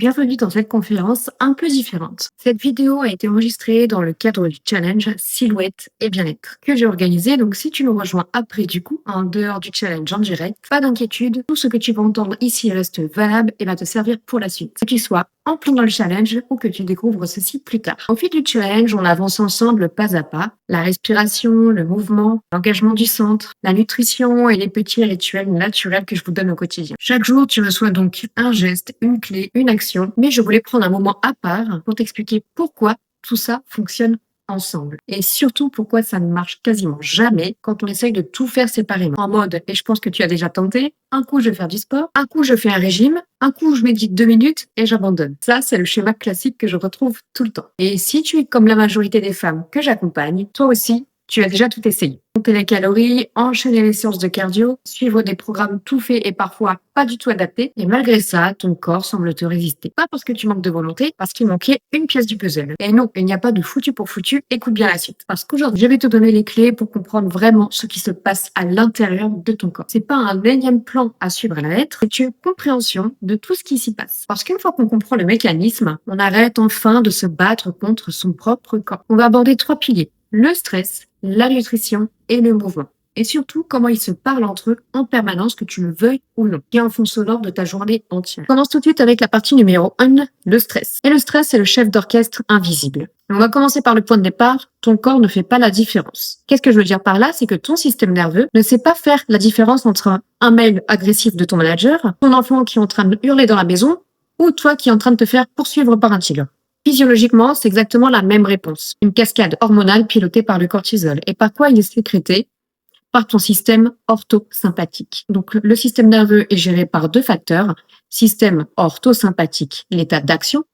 Bienvenue dans cette conférence un peu différente. Cette vidéo a été enregistrée dans le cadre du challenge Silhouette et Bien-être que j'ai organisé. Donc, si tu nous rejoins après, du coup, en dehors du challenge en direct, pas d'inquiétude. Tout ce que tu vas entendre ici reste valable et va te servir pour la suite. Que tu sois en plein dans le challenge ou que tu découvres ceci plus tard. Au fil du challenge, on avance ensemble pas à pas. La respiration, le mouvement, l'engagement du centre, la nutrition et les petits rituels naturels que je vous donne au quotidien. Chaque jour, tu reçois donc un geste, une clé, une action. Mais je voulais prendre un moment à part pour t'expliquer pourquoi tout ça fonctionne ensemble. Et surtout pourquoi ça ne marche quasiment jamais quand on essaye de tout faire séparément. En mode, et je pense que tu as déjà tenté, un coup je vais faire du sport, un coup je fais un régime, un coup je médite 2 minutes et j'abandonne. Ça, c'est le schéma classique que je retrouve tout le temps. Et si tu es comme la majorité des femmes que j'accompagne, toi aussi, tu as déjà tout essayé. Compter les calories, enchaîner les séances de cardio, suivre des programmes tout faits et parfois pas du tout adaptés. Et malgré ça, ton corps semble te résister. Pas parce que tu manques de volonté, parce qu'il manquait une pièce du puzzle. Et non, il n'y a pas de foutu pour foutu. Écoute bien la suite. Parce qu'aujourd'hui, je vais te donner les clés pour comprendre vraiment ce qui se passe à l'intérieur de ton corps. C'est pas un énième plan à suivre à la lettre, c'est une compréhension de tout ce qui s'y passe. Parce qu'une fois qu'on comprend le mécanisme, on arrête enfin de se battre contre son propre corps. On va aborder 3 piliers. Le stress, la nutrition et le mouvement. Et surtout, comment ils se parlent entre eux en permanence, que tu le veuilles ou non, qui est en fond sonore de ta journée entière. On commence tout de suite avec la partie numéro 1, le stress. Et le stress, c'est le chef d'orchestre invisible. On va commencer par le point de départ. Ton corps ne fait pas la différence. Qu'est-ce que je veux dire par là? C'est que ton système nerveux ne sait pas faire la différence entre un mail agressif de ton manager, ton enfant qui est en train de hurler dans la maison, ou toi qui est en train de te faire poursuivre par un tigre. Physiologiquement, c'est exactement la même réponse. Une cascade hormonale pilotée par le cortisol. Et par quoi il est sécrété? Par ton système orthosympathique. Donc, le système nerveux est géré par 2 facteurs. Système orthosympathique, l'état d'action,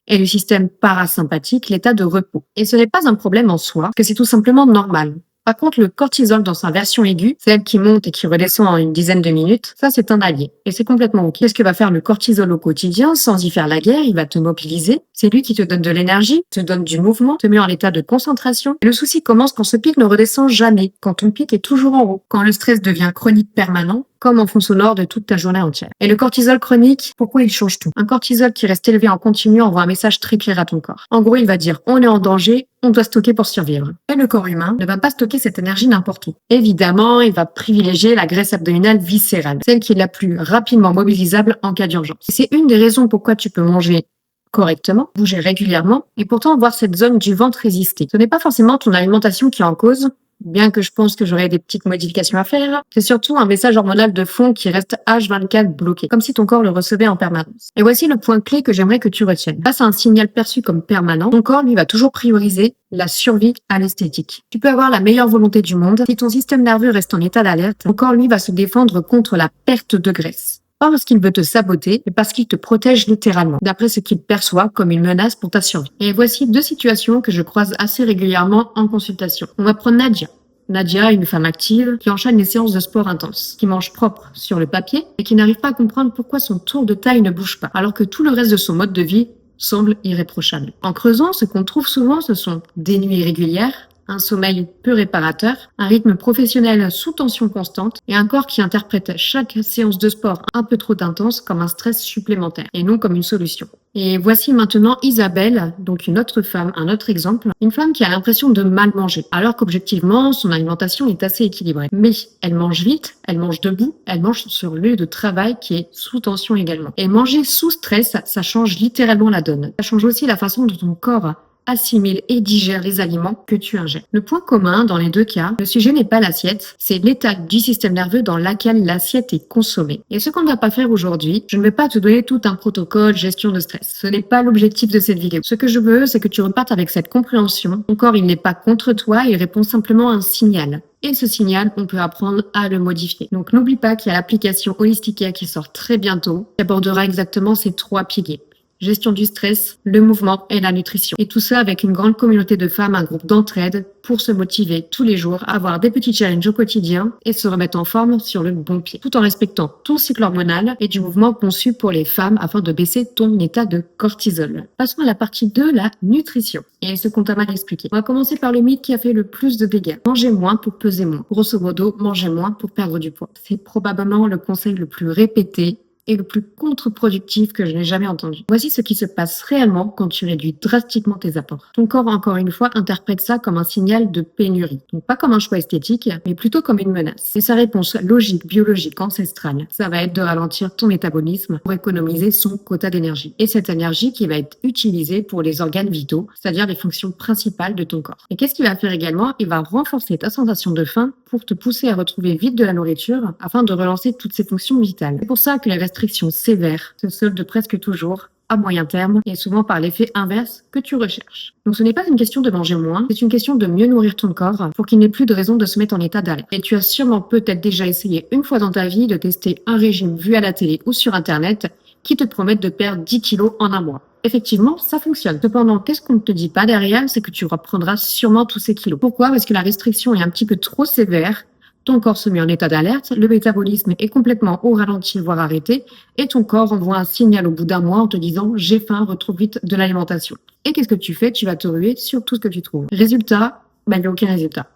et le système parasympathique, l'état de repos. Et ce n'est pas un problème en soi, parce que c'est tout simplement normal. Par contre, le cortisol dans sa version aiguë, celle qui monte et qui redescend en une dizaine de minutes, ça c'est un allié. Et c'est complètement ok. Qu'est-ce que va faire le cortisol au quotidien sans y faire la guerre? Il va te mobiliser. C'est lui qui te donne de l'énergie, te donne du mouvement, te met en état de concentration. Et le souci commence quand ce pic ne redescend jamais, quand ton pic est toujours en haut, quand le stress devient chronique permanent, comme en fond sonore de toute ta journée entière. Et le cortisol chronique, pourquoi il change tout? Un cortisol qui reste élevé en continu envoie un message très clair à ton corps. En gros, il va dire on est en danger, on doit stocker pour survivre. Et le corps humain ne va pas stocker cette énergie n'importe où. Évidemment, il va privilégier la graisse abdominale viscérale, celle qui est la plus rapidement mobilisable en cas d'urgence. C'est une des raisons pourquoi tu peux manger correctement, bouger régulièrement et pourtant voir cette zone du ventre résister. Ce n'est pas forcément ton alimentation qui est en cause, bien que je pense que j'aurais des petites modifications à faire. C'est surtout un message hormonal de fond qui reste H24 bloqué, comme si ton corps le recevait en permanence. Et voici le point clé que j'aimerais que tu retiennes. Face à un signal perçu comme permanent, ton corps, lui, va toujours prioriser la survie à l'esthétique. Tu peux avoir la meilleure volonté du monde. Si ton système nerveux reste en état d'alerte, ton corps, lui, va se défendre contre la perte de graisse. Pas parce qu'il veut te saboter, mais parce qu'il te protège littéralement, d'après ce qu'il perçoit comme une menace pour ta survie. Et voici 2 situations que je croise assez régulièrement en consultation. On va prendre Nadia. Nadia est une femme active qui enchaîne les séances de sport intenses, qui mange propre sur le papier et qui n'arrive pas à comprendre pourquoi son tour de taille ne bouge pas, alors que tout le reste de son mode de vie semble irréprochable. En creusant, ce qu'on trouve souvent, ce sont des nuits irrégulières, un sommeil peu réparateur, un rythme professionnel sous tension constante et un corps qui interprète chaque séance de sport un peu trop intense comme un stress supplémentaire et non comme une solution. Et voici maintenant Isabelle, donc une autre femme, un autre exemple, une femme qui a l'impression de mal manger, alors qu'objectivement, son alimentation est assez équilibrée. Mais elle mange vite, elle mange debout, elle mange sur le lieu de travail qui est sous tension également. Et manger sous stress, ça change littéralement la donne. Ça change aussi la façon dont ton corps assimile et digère les aliments que tu ingères. Le point commun dans les 2 cas, le sujet n'est pas l'assiette, c'est l'état du système nerveux dans lequel l'assiette est consommée. Et ce qu'on ne va pas faire aujourd'hui, je ne vais pas te donner tout un protocole gestion de stress. Ce n'est pas l'objectif de cette vidéo. Ce que je veux, c'est que tu repartes avec cette compréhension. Ton corps, il n'est pas contre toi, il répond simplement à un signal. Et ce signal, on peut apprendre à le modifier. Donc n'oublie pas qu'il y a l'application Holistica qui sort très bientôt, qui abordera exactement ces 3 piliers. Gestion du stress, le mouvement et la nutrition. Et tout ça avec une grande communauté de femmes, un groupe d'entraide pour se motiver tous les jours, avoir des petits challenges au quotidien et se remettre en forme sur le bon pied, tout en respectant ton cycle hormonal et du mouvement conçu pour les femmes afin de baisser ton état de cortisol. Passons à la partie 2, la nutrition. Et ce qu'on t'a mal expliqué. On va commencer par le mythe qui a fait le plus de dégâts. Manger moins pour peser moins. Grosso modo, manger moins pour perdre du poids. C'est probablement le conseil le plus répété et le plus contre-productif que je n'ai jamais entendu. Voici ce qui se passe réellement quand tu réduis drastiquement tes apports. Ton corps, encore une fois, interprète ça comme un signal de pénurie. Donc pas comme un choix esthétique, mais plutôt comme une menace. Et sa réponse logique, biologique, ancestrale, ça va être de ralentir ton métabolisme pour économiser son quota d'énergie. Et cette énergie qui va être utilisée pour les organes vitaux, c'est-à-dire les fonctions principales de ton corps. Et qu'est-ce qu'il va faire également? Il va renforcer ta sensation de faim pour te pousser à retrouver vite de la nourriture afin de relancer toutes ces fonctions vitales. C'est pour ça que les restrictions sévères se soldent presque toujours à moyen terme et souvent par l'effet inverse que tu recherches. Donc ce n'est pas une question de manger moins, c'est une question de mieux nourrir ton corps pour qu'il n'ait plus de raison de se mettre en état d'alerte. Et tu as sûrement peut-être déjà essayé une fois dans ta vie de tester un régime vu à la télé ou sur internet qui te promettent de perdre 10 kilos en un mois. Effectivement, ça fonctionne. Cependant, qu'est-ce qu'on ne te dit pas derrière, c'est que tu reprendras sûrement tous ces kilos. Pourquoi? Parce que la restriction est un petit peu trop sévère. Ton corps se met en état d'alerte, le métabolisme est complètement au ralenti, voire arrêté, et ton corps envoie un signal au bout d'un mois en te disant « j'ai faim, retrouve vite de l'alimentation ». Et qu'est-ce que tu fais? Tu vas te ruer sur tout ce que tu trouves. Résultat, il n'y a aucun résultat.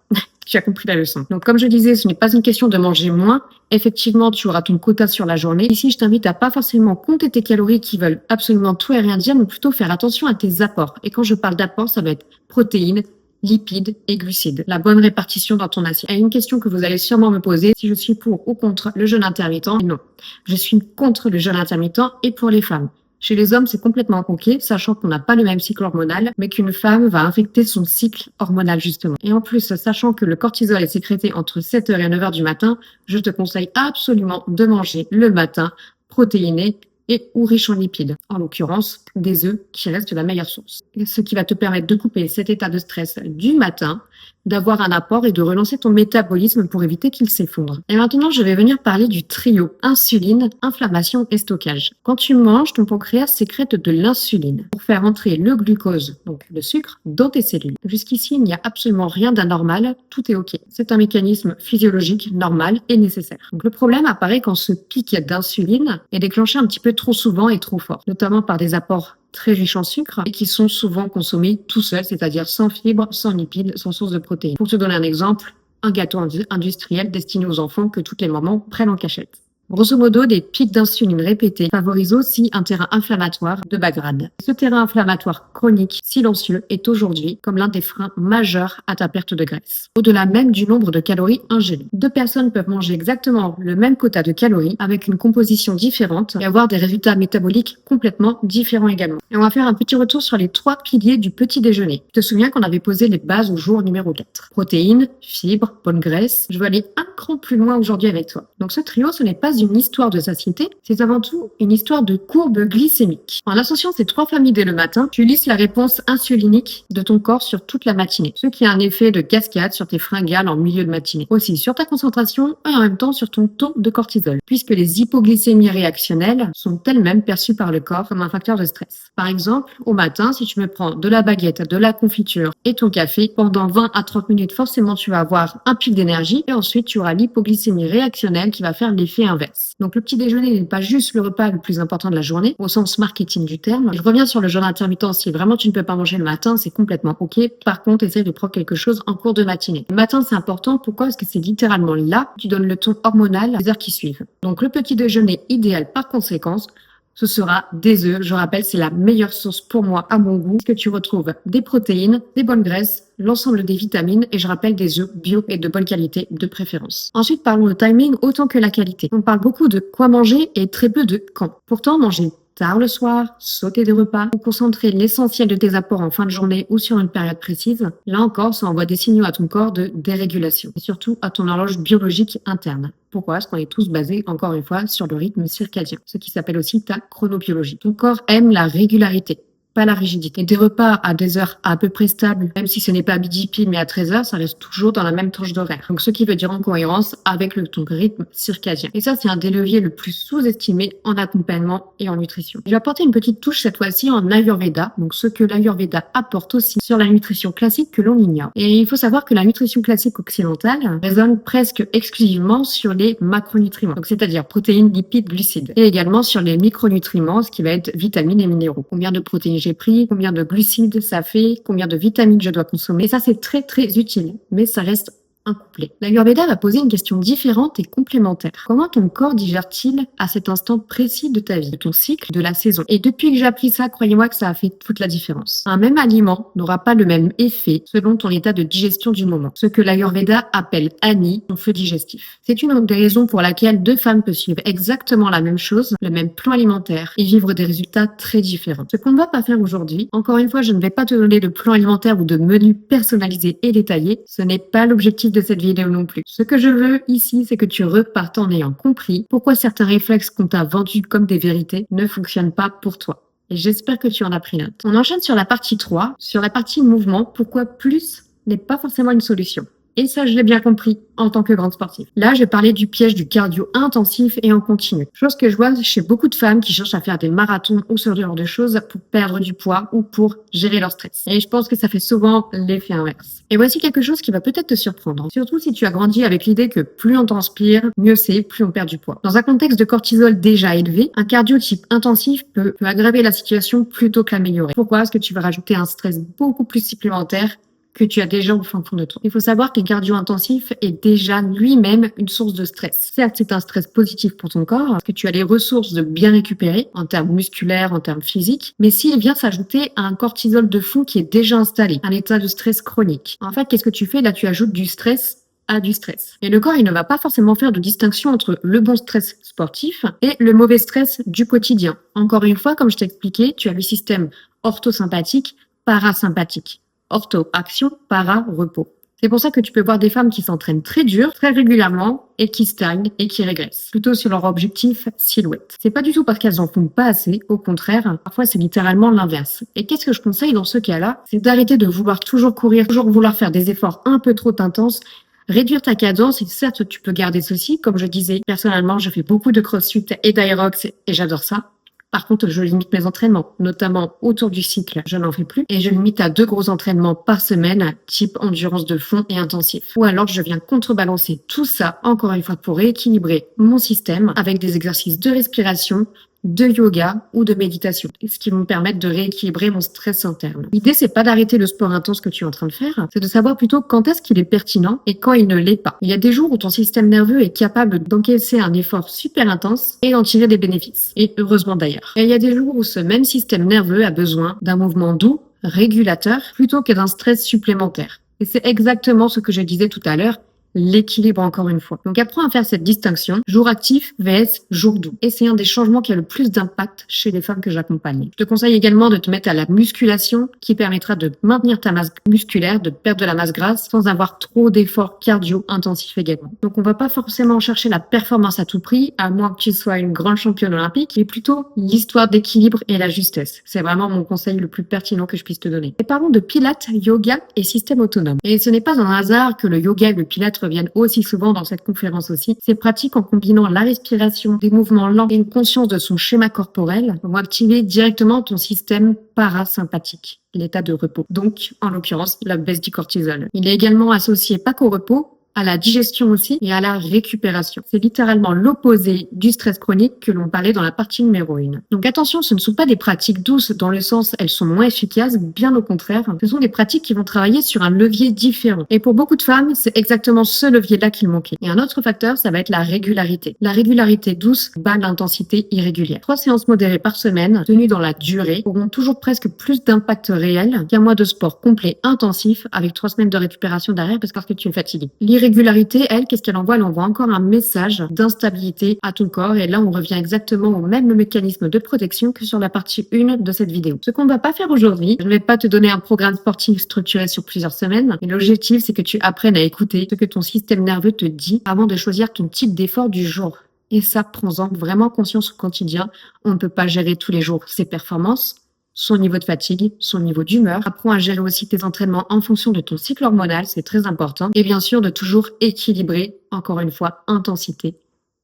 Tu as compris la leçon. Donc comme je disais, ce n'est pas une question de manger moins. Effectivement, tu auras ton quota sur la journée. Ici, je t'invite à pas forcément compter tes calories qui veulent absolument tout et rien dire, mais plutôt faire attention à tes apports. Et quand je parle d'apports, ça va être protéines, lipides et glucides. La bonne répartition dans ton assiette. Et une question que vous allez sûrement me poser, si je suis pour ou contre le jeûne intermittent. Non, je suis contre le jeûne intermittent et pour les femmes. Chez les hommes, c'est complètement ok, sachant qu'on n'a pas le même cycle hormonal, mais qu'une femme va infecter son cycle hormonal justement. Et en plus, sachant que le cortisol est sécrété entre 7h et 9h du matin, je te conseille absolument de manger le matin protéiné et ou riche en lipides, en l'occurrence des œufs qui restent la meilleure source. Et ce qui va te permettre de couper cet état de stress du matin, d'avoir un apport et de relancer ton métabolisme pour éviter qu'il s'effondre. Et maintenant, je vais venir parler du trio insuline, inflammation et stockage. Quand tu manges, ton pancréas sécrète de l'insuline pour faire entrer le glucose, donc le sucre, dans tes cellules. Jusqu'ici, il n'y a absolument rien d'anormal, tout est ok. C'est un mécanisme physiologique normal et nécessaire. Donc le problème apparaît quand ce pic d'insuline est déclenché un petit peu trop souvent et trop fort, notamment par des apports très riches en sucre et qui sont souvent consommés tout seuls, c'est-à-dire sans fibres, sans lipides, sans source de protéines. Pour te donner un exemple, un gâteau industriel destiné aux enfants que toutes les mamans prennent en cachette. Grosso modo, des pics d'insuline répétés favorisent aussi un terrain inflammatoire de bas grade. Ce terrain inflammatoire chronique, silencieux, est aujourd'hui comme l'un des freins majeurs à ta perte de graisse. Au-delà même du nombre de calories ingérées. Deux personnes peuvent manger exactement le même quota de calories avec une composition différente et avoir des résultats métaboliques complètement différents également. Et on va faire un petit retour sur les 3 piliers du petit déjeuner. Tu te souviens qu'on avait posé les bases au jour numéro 4. Protéines, fibres, bonne graisse. Je veux aller un cran plus loin aujourd'hui avec toi. Donc ce trio, ce n'est pas une histoire de satiété, c'est avant tout une histoire de courbe glycémique. En associant ces 3 familles dès le matin, tu lisses la réponse insulinique de ton corps sur toute la matinée, ce qui a un effet de cascade sur tes fringales en milieu de matinée. Aussi sur ta concentration et en même temps sur ton taux de cortisol, puisque les hypoglycémies réactionnelles sont elles-mêmes perçues par le corps comme un facteur de stress. Par exemple, au matin, si tu me prends de la baguette, de la confiture et ton café, pendant 20 à 30 minutes, forcément tu vas avoir un pic d'énergie et ensuite tu auras l'hypoglycémie réactionnelle qui va faire l'effet inverse. Donc le petit déjeuner n'est pas juste le repas le plus important de la journée, au sens marketing du terme. Je reviens sur le jeûne intermittent. Si vraiment tu ne peux pas manger le matin, c'est complètement ok. Par contre, essaye de prendre quelque chose en cours de matinée. Le matin, c'est important. Pourquoi? Parce que c'est littéralement là que tu donnes le ton hormonal les heures qui suivent. Donc le petit déjeuner idéal par conséquence, ce sera des œufs. Je rappelle, c'est la meilleure source pour moi, à mon goût, que tu retrouves des protéines, des bonnes graisses, l'ensemble des vitamines et je rappelle des œufs bio et de bonne qualité de préférence. Ensuite, parlons de timing autant que la qualité. On parle beaucoup de quoi manger et très peu de quand. Pourtant, manger tard le soir, sauter des repas ou concentrer l'essentiel de tes apports en fin de journée ou sur une période précise, là encore, ça envoie des signaux à ton corps de dérégulation et surtout à ton horloge biologique interne. Pourquoi? Parce qu'on est tous basés, encore une fois, sur le rythme circadien, ce qui s'appelle aussi ta chronobiologie. Ton corps aime la régularité, pas la rigidité. Et des repas à des heures à peu près stables, même si ce n'est pas à midi pile mais à 13h, ça reste toujours dans la même tranche d'horaire. Donc ce qui veut dire en cohérence avec ton rythme circadien. Et ça, c'est un des leviers le plus sous-estimé en accompagnement et en nutrition. Je vais apporter une petite touche cette fois-ci en Ayurveda, donc ce que l'Ayurveda apporte aussi sur la nutrition classique que l'on ignore. Et il faut savoir que la nutrition classique occidentale raisonne presque exclusivement sur les macronutriments, donc c'est-à-dire protéines, lipides, glucides, et également sur les micronutriments, ce qui va être vitamines et minéraux. Combien de protéines j'ai pris, combien de glucides ça fait, combien de vitamines je dois consommer. Et ça, c'est très, très utile. Mais ça reste un couplet. L'Ayurveda va poser une question différente et complémentaire. Comment ton corps digère-t-il à cet instant précis de ta vie, de ton cycle, de la saison? Et depuis que j'ai appris ça, croyez-moi que ça a fait toute la différence. Un même aliment n'aura pas le même effet selon ton état de digestion du moment. Ce que l'Ayurveda appelle Ani, ton feu digestif. C'est une des raisons pour laquelle deux femmes peuvent suivre exactement la même chose, le même plan alimentaire, et vivre des résultats très différents. Ce qu'on ne va pas faire aujourd'hui, encore une fois, je ne vais pas te donner de plan alimentaire ou de menu personnalisé et détaillé. Ce n'est pas l'objectif de cette vidéo non plus. Ce que je veux ici, c'est que tu repartes en ayant compris pourquoi certains réflexes qu'on t'a vendus comme des vérités ne fonctionnent pas pour toi. Et j'espère que tu en as pris note. On enchaîne sur la partie 3, sur la partie mouvement, pourquoi plus n'est pas forcément une solution. Et ça, je l'ai bien compris en tant que grande sportive. Là, je vais parler du piège du cardio intensif et en continu. Chose que je vois chez beaucoup de femmes qui cherchent à faire des marathons ou ce genre de choses pour perdre du poids ou pour gérer leur stress. Et je pense que ça fait souvent l'effet inverse. Et voici quelque chose qui va peut-être te surprendre. Surtout si tu as grandi avec l'idée que plus on transpire, mieux c'est, plus on perd du poids. Dans un contexte de cortisol déjà élevé, un cardio type intensif peut aggraver la situation plutôt que l'améliorer. Pourquoi? Parce que tu vas rajouter un stress beaucoup plus supplémentaire que tu as déjà au fond de toi. Il faut savoir qu'un cardio intensif est déjà lui-même une source de stress. Certes, c'est un stress positif pour ton corps, parce que tu as les ressources de bien récupérer en termes musculaires, en termes physiques, mais s'il vient s'ajouter à un cortisol de fond qui est déjà installé, un état de stress chronique. En fait, qu'est-ce que tu fais? Là, tu ajoutes du stress à du stress. Et le corps, il ne va pas forcément faire de distinction entre le bon stress sportif et le mauvais stress du quotidien. Encore une fois, comme je t'ai expliqué, tu as le système orthosympathique, parasympathique. Ortho, action, para, repos. C'est pour ça que tu peux voir des femmes qui s'entraînent très dur, très régulièrement, et qui stagnent et qui régressent. Plutôt sur leur objectif silhouette. C'est pas du tout parce qu'elles en font pas assez, au contraire, parfois c'est littéralement l'inverse. Et qu'est-ce que je conseille dans ce cas-là? C'est d'arrêter de vouloir toujours courir, toujours vouloir faire des efforts un peu trop intenses, réduire ta cadence, et certes tu peux garder ceci, comme je disais, personnellement je fais beaucoup de crossfit et d'aerox et j'adore ça. Par contre, je limite mes entraînements, notamment autour du cycle, je n'en fais plus. Et je limite à 2 gros entraînements par semaine, type endurance de fond et intensif. Ou alors, je viens contrebalancer tout ça, encore une fois, pour rééquilibrer mon système avec des exercices de respiration, de yoga ou de méditation, ce qui vont me permettre de rééquilibrer mon stress interne. L'idée, c'est pas d'arrêter le sport intense que tu es en train de faire, c'est de savoir plutôt quand est-ce qu'il est pertinent et quand il ne l'est pas. Il y a des jours où ton système nerveux est capable d'encaisser un effort super intense et d'en tirer des bénéfices. Et heureusement d'ailleurs. Et il y a des jours où ce même système nerveux a besoin d'un mouvement doux, régulateur, plutôt que d'un stress supplémentaire. Et c'est exactement ce que je disais tout à l'heure, l'équilibre encore une fois. Donc apprends à faire cette distinction, jour actif vs jour doux. Et c'est un des changements qui a le plus d'impact chez les femmes que j'accompagne. Je te conseille également de te mettre à la musculation qui permettra de maintenir ta masse musculaire, de perdre de la masse grasse sans avoir trop d'efforts cardio intensifs également. Donc on va pas forcément chercher la performance à tout prix, à moins que tu sois une grande championne olympique, mais plutôt l'histoire d'équilibre et la justesse. C'est vraiment mon conseil le plus pertinent que je puisse te donner. Et parlons de pilates, yoga et système autonome. Et ce n'est pas un hasard que le yoga et le pilates reviennent aussi souvent dans cette conférence aussi. Ces pratiques, en combinant la respiration, des mouvements lents et une conscience de son schéma corporel, vont activer directement ton système parasympathique, l'état de repos. Donc, en l'occurrence, la baisse du cortisol. Il est également associé pas qu'au repos, à la digestion aussi et à la récupération. C'est littéralement l'opposé du stress chronique que l'on parlait dans la partie numéro 1. Donc attention, ce ne sont pas des pratiques douces dans le sens elles sont moins efficaces, bien au contraire. Ce sont des pratiques qui vont travailler sur un levier différent. Et pour beaucoup de femmes, c'est exactement ce levier-là qu'il manquait. Et un autre facteur, ça va être la régularité. La régularité douce bat l'intensité irrégulière. 3 séances modérées par semaine, tenues dans la durée, auront toujours presque plus d'impact réel qu'un mois de sport complet intensif avec 3 semaines de récupération derrière parce que tu es fatigué. L'irrégularité, elle, qu'est-ce qu'elle envoie? Elle envoie encore un message d'instabilité à ton corps. Et là, on revient exactement au même mécanisme de protection que sur la partie 1 de cette vidéo. Ce qu'on ne va pas faire aujourd'hui, je ne vais pas te donner un programme sportif structuré sur plusieurs semaines. Mais l'objectif, c'est que tu apprennes à écouter ce que ton système nerveux te dit avant de choisir ton type d'effort du jour. Et ça, prends-en vraiment conscience au quotidien. On ne peut pas gérer tous les jours ses performances, son niveau de fatigue, son niveau d'humeur. Apprends à gérer aussi tes entraînements en fonction de ton cycle hormonal, c'est très important. Et bien sûr, de toujours équilibrer, encore une fois, intensité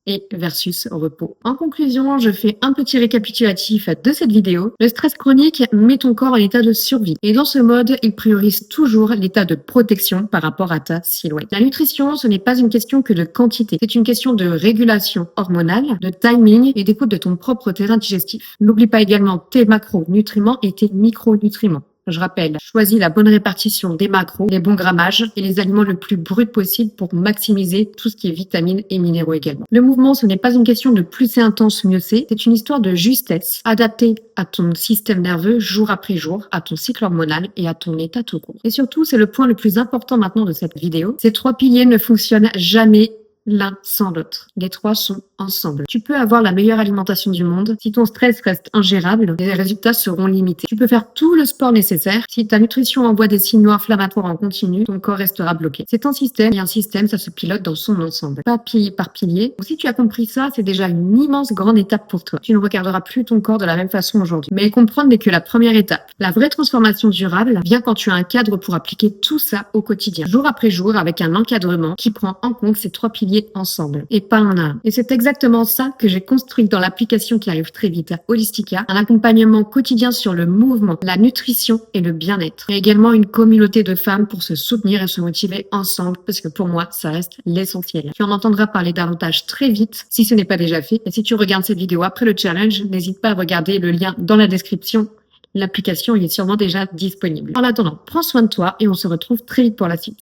et versus repos. En conclusion, je fais un petit récapitulatif de cette vidéo. Le stress chronique met ton corps en état de survie. Et dans ce mode, il priorise toujours l'état de protection par rapport à ta silhouette. La nutrition, ce n'est pas une question que de quantité. C'est une question de régulation hormonale, de timing et d'écoute de ton propre terrain digestif. N'oublie pas également tes macronutriments et tes micronutriments. Je rappelle, choisis la bonne répartition des macros, les bons grammages et les aliments le plus brut possible pour maximiser tout ce qui est vitamines et minéraux également. Le mouvement, ce n'est pas une question de plus c'est intense, mieux c'est une histoire de justesse adaptée à ton système nerveux jour après jour, à ton cycle hormonal et à ton état tout court. Et surtout, c'est le point le plus important maintenant de cette vidéo, ces 3 piliers ne fonctionnent jamais l'un sans l'autre. Les 3 sont ensemble. Tu peux avoir la meilleure alimentation du monde. Si ton stress reste ingérable, les résultats seront limités. Tu peux faire tout le sport nécessaire. Si ta nutrition envoie des signaux inflammatoires en continu, ton corps restera bloqué. C'est un système et un système, ça se pilote dans son ensemble. Pas pilier par pilier. Donc, si tu as compris ça, c'est déjà une immense grande étape pour toi. Tu ne regarderas plus ton corps de la même façon aujourd'hui. Mais comprendre n'est que la première étape. La vraie transformation durable vient quand tu as un cadre pour appliquer tout ça au quotidien. Jour après jour, avec un encadrement qui prend en compte ces 3 piliers ensemble et pas un à un. Et c'est exactement ça que j'ai construit dans l'application qui arrive très vite à Holistica, un accompagnement quotidien sur le mouvement, la nutrition et le bien-être. Et également une communauté de femmes pour se soutenir et se motiver ensemble parce que pour moi, ça reste l'essentiel. Tu en entendras parler davantage très vite si ce n'est pas déjà fait. Et si tu regardes cette vidéo après le challenge, n'hésite pas à regarder le lien dans la description. L'application est sûrement déjà disponible. En attendant, prends soin de toi et on se retrouve très vite pour la suite.